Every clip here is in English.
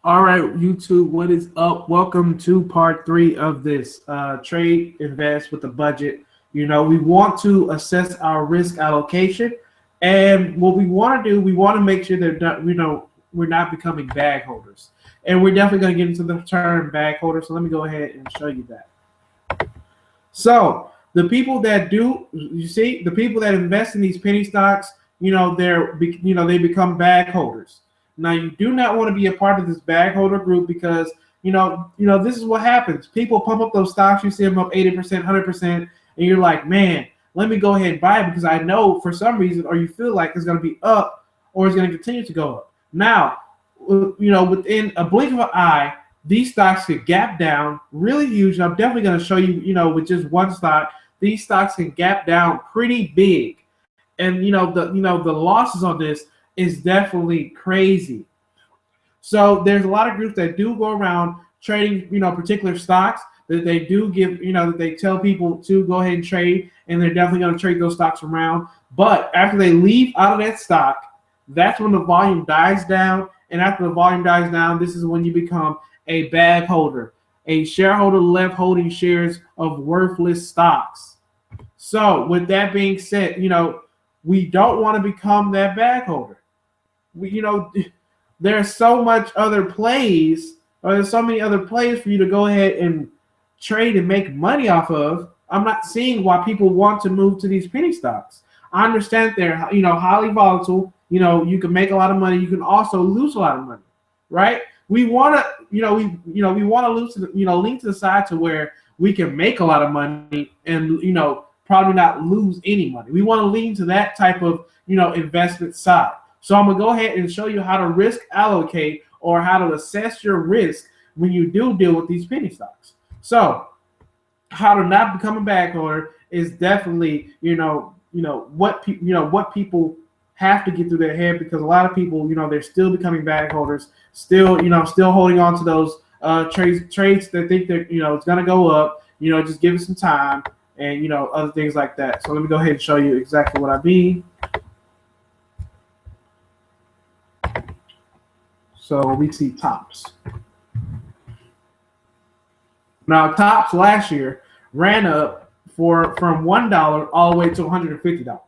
All right, YouTube, what is up? Welcome to part 3 of this trade invest with a budget. We want to assess our risk allocation, and what we want to do, we want to make sure that we're not becoming bag holders, and we're definitely going to get into the term bag holder. So let me go ahead and show you that. So the people that the people that invest in these penny stocks, they become bag holders. Now, you do not want to be a part of this bag holder group because, this is what happens. People pump up those stocks. You see them up 80%, 100%, and you're like, man, let me go ahead and buy it because I know for some reason, or you feel like it's going to be up or it's going to continue to go up. Now, within a blink of an eye, these stocks could gap down really huge. And I'm definitely going to show you, with just one stock, these stocks can gap down pretty big. And, the losses on this is definitely crazy. So there's a lot of groups that do go around trading, particular stocks that they do give, that they tell people to go ahead and trade, and they're definitely going to trade those stocks around. But after they leave out of that stock, that's when the volume dies down. And after the volume dies down, this is when you become a bag holder, a shareholder left holding shares of worthless stocks. So with that being said, we don't want to become that bag holder. There's so much other plays, or there's so many other plays for you to go ahead and trade and make money off of. I'm not seeing why people want to move to these penny stocks. I understand they're, highly volatile. You can make a lot of money. You can also lose a lot of money, right? We want to, we want to lose, lean to the side to where we can make a lot of money and, probably not lose any money. We want to lean to that type of, investment side. So I'm going to go ahead and show you how to risk allocate or how to assess your risk when you do deal with these penny stocks. So how to not become a bag holder is definitely, what people have to get through their head, because a lot of people, they're still becoming bag holders, still holding on to those trades that think that, it's going to go up, just give it some time and, other things like that. So let me go ahead and show you exactly what I mean. So we see Tops. Now, Tops last year ran up from $1 all the way to $150,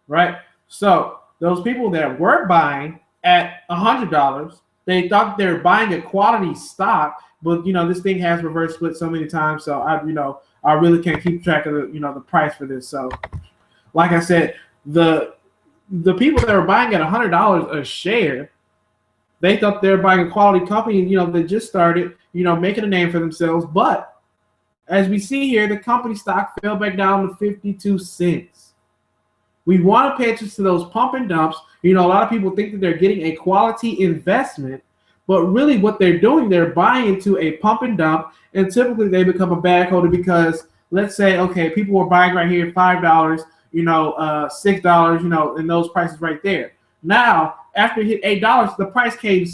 right? So those people that were buying at $100, they thought they were buying a quality stock, but this thing has reverse split so many times, so I really can't keep track of the price for this. So, like I said, the people that were buying at $100 a share, they thought they were buying a quality company, that just started, making a name for themselves. But as we see here, the company stock fell back down to 52 cents. We want to pay attention to those pump and dumps. A lot of people think that they're getting a quality investment, but really what they're doing, they're buying into a pump and dump, and typically they become a bag holder because, let's say, okay, people were buying right here $5, $6, and those prices right there. Now, after it hit $8, the price came,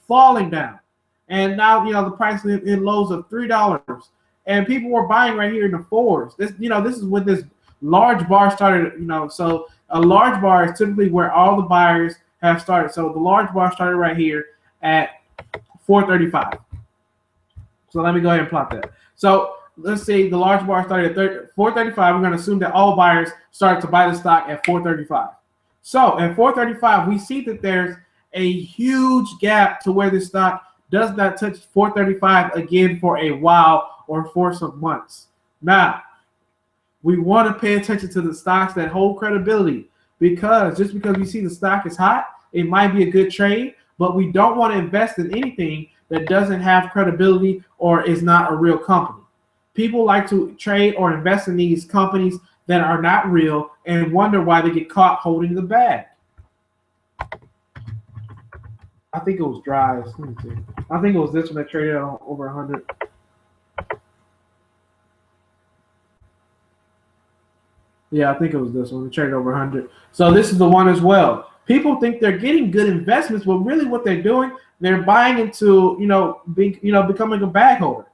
falling down. And now, the price hit lows of $3. And people were buying right here in the fours. This is when this large bar started, so a large bar is typically where all the buyers have started. So the large bar started right here at 435. So let me go ahead and plot that. So let's say the large bar started at 435. We're going to assume that all buyers started to buy the stock at 435. So at 435, we see that there's a huge gap to where this stock does not touch 435 again for a while or for some months. Now, we want to pay attention to the stocks that hold credibility, because just because we see the stock is hot, it might be a good trade, but we don't want to invest in anything that doesn't have credibility or is not a real company. People like to trade or invest in these companies that are not real and wonder why they get caught holding the bag. I think it was Drives. Let me see. I think it was this one that traded on over 100. Yeah, I think it was this one. It traded over 100. So this is the one as well. People think they're getting good investments, but really what they're doing, they're buying into, becoming a bag holder.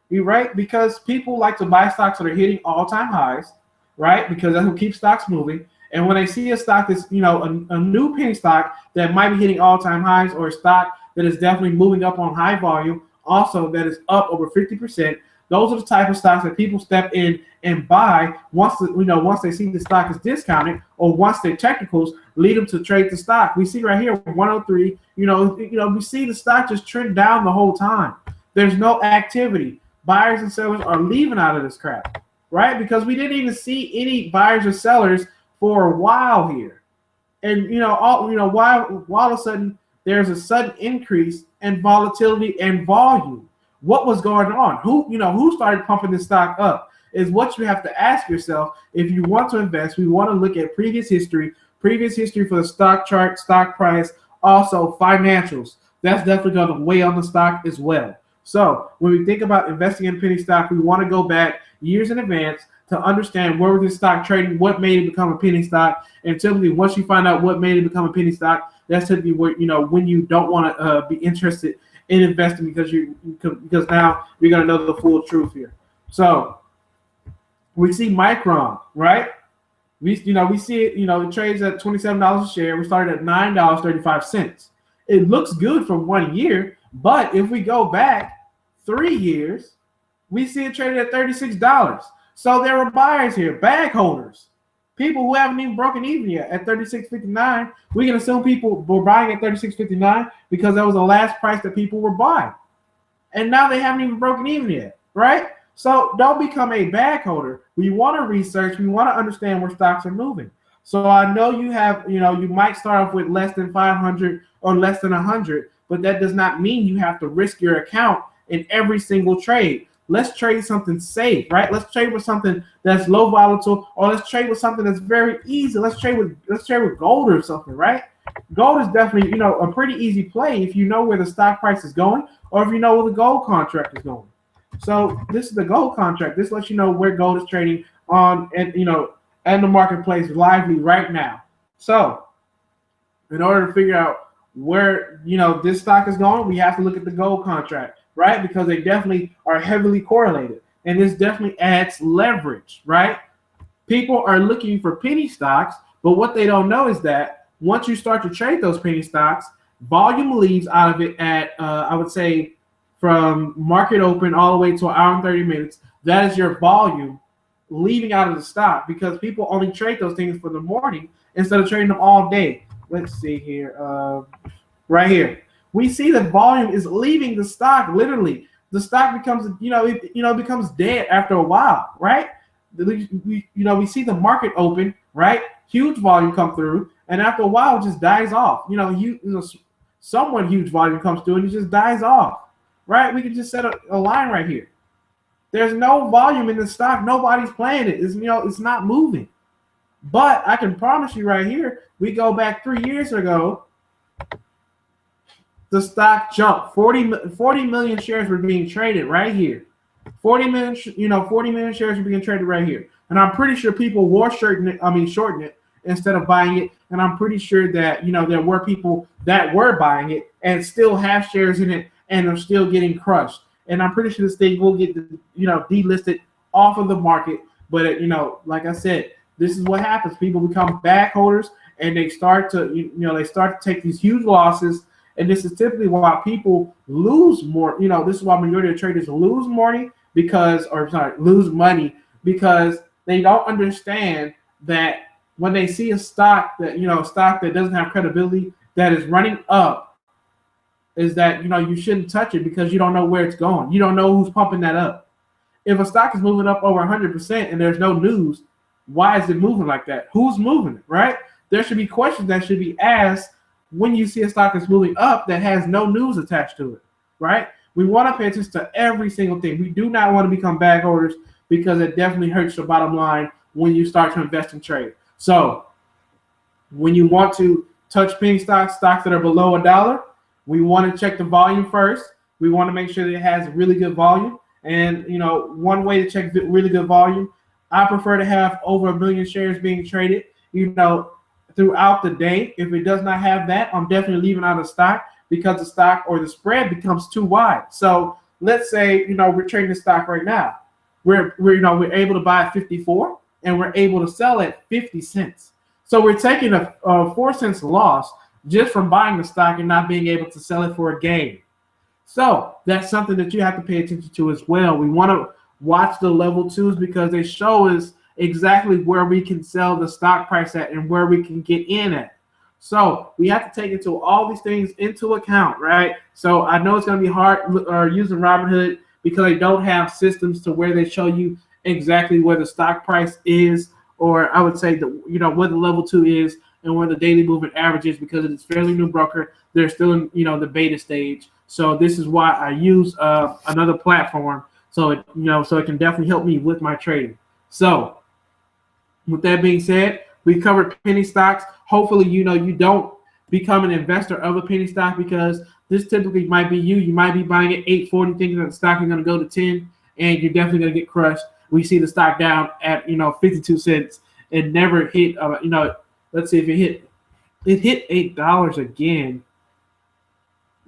You're right? Because people like to buy stocks that are hitting all-time highs, right? Because that's what keeps stocks moving. And when they see a stock that's, a new penny stock that might be hitting all-time highs, or a stock that is definitely moving up on high volume, also that is up over 50%. Those are the type of stocks that people step in and buy once they see the stock is discounted, or once their technicals lead them to trade the stock. We see right here 103. We see the stock just trend down the whole time. There's no activity. Buyers and sellers are leaving out of this crap, right? Because we didn't even see any buyers or sellers for a while here, and why all of a sudden there's a sudden increase in volatility and volume. What was going on? Who started pumping this stock up is what you have to ask yourself. If you want to invest, we want to look at previous history for the stock chart, stock price, also financials. That's definitely going to weigh on the stock as well. So when we think about investing in penny stock, we want to go back years in advance to understand where was this stock trading, what made it become a penny stock. And typically, once you find out what made it become a penny stock, that's typically where, when you don't want to be interested in investing, because now you're going to know the full truth here. So we see Micron, right? We see it, it trades at $27 a share. We started at $9.35. It looks good for 1 year, but if we go back 3 years, we see it traded at $36. So there were buyers here, bag holders, people who haven't even broken even yet at $36.59. We can assume people were buying at $36.59 because that was the last price that people were buying. And now they haven't even broken even yet, right? So don't become a bag holder. We want to research. We want to understand where stocks are moving. So I know you have, you might start off with less than 500 or less than 100, but that does not mean you have to risk your account in every single trade. Let's trade something safe, right? Let's trade with something that's low volatile, or let's trade with something that's very easy. Let's trade with gold or something, right? Gold is definitely, a pretty easy play if you know where the stock price is going, or if you know where the gold contract is going. So this is the gold contract. This lets you know where gold is trading on, and and the marketplace lively right now. So in order to figure out where this stock is going, we have to look at the gold contract, right? Because they definitely are heavily correlated, and this definitely adds leverage, right? People are looking for penny stocks, but what they don't know is that once you start to trade those penny stocks, volume leaves out of it at I would say from market open all the way to an hour and 30 minutes. That is your volume leaving out of the stock, because people only trade those things for the morning instead of trading them all day. Let's see here, right here. We see the volume is leaving the stock. Literally, the stock becomes, becomes dead after a while, right? We see the market open, right? Huge volume come through, and after a while, it just dies off. Somewhat huge volume comes through, and it just dies off, right? We can just set a line right here. There's no volume in the stock. Nobody's playing it. It's not moving. But I can promise you right here, we go back 3 years ago, the stock jumped. 40 million shares were being traded right here. 40 million shares were being traded right here. And I'm pretty sure people were shorting it instead of buying it. And I'm pretty sure that, there were people that were buying it and still have shares in it and are still getting crushed. And I'm pretty sure this thing will get, delisted off of the market. But, like I said, this is what happens. People become bag holders, and they start to take these huge losses. And this is typically why people lose more. This is why majority of traders lose money because they don't understand that when they see a stock that, stock that doesn't have credibility, that is running up, is that, you shouldn't touch it because you don't know where it's going. You don't know who's pumping that up. If a stock is moving up over 100% and there's no news, why is it moving like that? Who's moving it, right? There should be questions that should be asked when you see a stock that's moving up that has no news attached to it, right? We want to pay attention to every single thing. We do not want to become bag holders, because it definitely hurts your bottom line when you start to invest and trade. So when you want to touch penny stocks that are below $1, we want to check the volume first. We want to make sure that it has really good volume. And, one way to check really good volume, I prefer to have over 1 million shares being traded, throughout the day. If it does not have that, I'm definitely leaving out of stock, because the stock or the spread becomes too wide. So let's say, we're trading the stock right now. We're able to buy at 54 and we're able to sell at 50 cents. So we're taking a 4 cents loss, just from buying the stock and not being able to sell it for a gain. So that's something that you have to pay attention to as well. We want to watch the level twos because they show us exactly where we can sell the stock price at and where we can get in at. So we have to take into all these things into account, right? So I know it's going to be hard using Robinhood because they don't have systems to where they show you exactly where the stock price is, or I would say where the level two is and where the daily moving average is, because it's fairly new broker. They're still in the beta stage. So this is why I use another platform, so it can definitely help me with my trading. So with that being said, we covered penny stocks. Hopefully, you don't become an investor of a penny stock, because this typically might be you. You might be buying at 8.40 thinking that the stock is going to go to 10, and you're definitely going to get crushed. We see the stock down at 52 cents. It never hit. Let's see if it hit. It hit $8 again.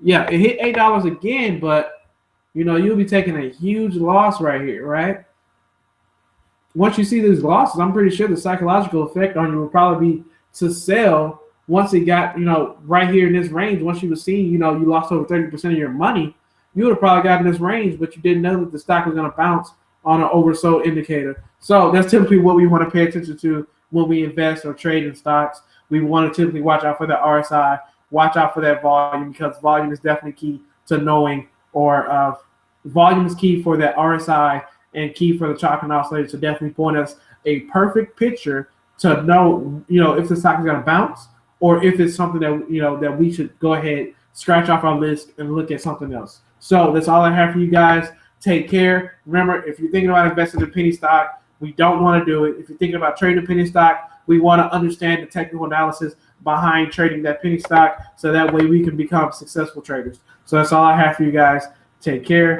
Yeah, it hit $8 again, but you'll be taking a huge loss right here, right? Once you see these losses, I'm pretty sure the psychological effect on you will probably be to sell once it got, right here in this range. Once you were seeing, you lost over 30% of your money, you would have probably gotten this range, but you didn't know that the stock was going to bounce on an oversold indicator. So that's typically what we want to pay attention to when we invest or trade in stocks. We want to typically watch out for the RSI, watch out for that volume, because volume is definitely key to knowing, or volume is key for that RSI and key for the chalk and oscillator to definitely point us a perfect picture to know, if the stock is going to bounce, or if it's something that, that we should go ahead, scratch off our list and look at something else. So that's all I have for you guys. Take care. Remember, if you're thinking about investing in penny stock, we don't want to do it. If you're thinking about trading a penny stock, we want to understand the technical analysis behind trading that penny stock, so that way we can become successful traders. So that's all I have for you guys. Take care.